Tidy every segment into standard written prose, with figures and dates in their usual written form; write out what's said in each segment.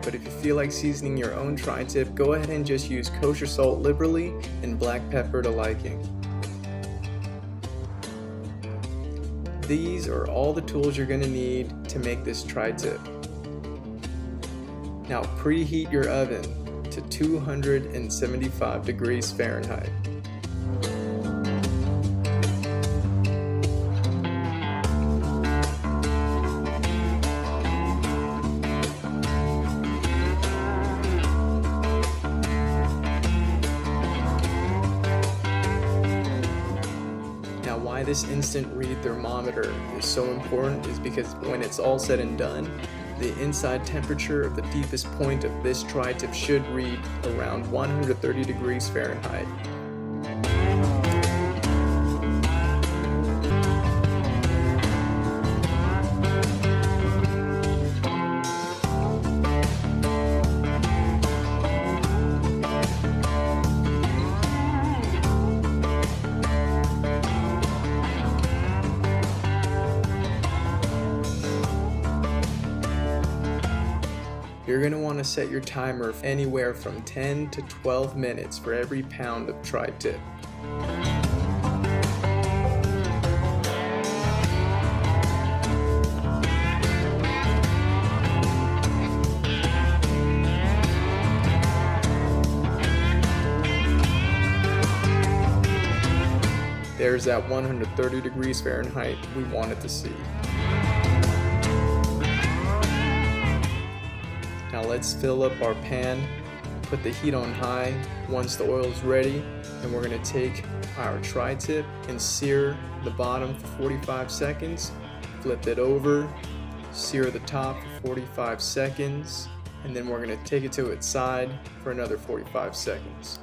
But if you feel like seasoning your own tri-tip, go ahead and just use kosher salt liberally and black pepper to liking. These are all the tools you're going to need to make this tri-tip. Now preheat your oven to 275 degrees Fahrenheit. Why this instant read thermometer is so important is because when it's all said and done, the inside temperature of the deepest point of this tri-tip should read around 130 degrees Fahrenheit. You're going to want to set your timer anywhere from 10 to 12 minutes for every pound of tri-tip. There's that 130 degrees Fahrenheit we wanted to see. Now let's fill up our pan, put the heat on high once the oil is ready, and we're going to take our tri-tip and sear the bottom for 45 seconds, flip it over, sear the top for 45 seconds, and then we're going to take it to its side for another 45 seconds.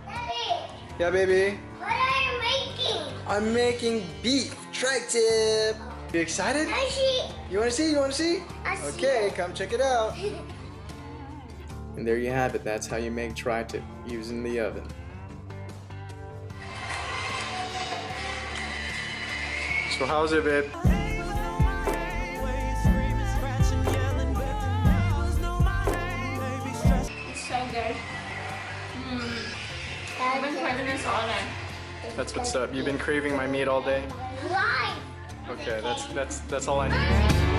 Daddy! Yeah, baby? What are you making? I'm making beef tri-tip. You excited? I see. You want to see? You want to see? I see. Okay, come check it out. And there you have it. That's how you make tri-tip using the oven. So how's it, babe? It's so good. I've been craving this all day. That's what's up. You've been craving my meat all day? Why? Okay, that's all I need.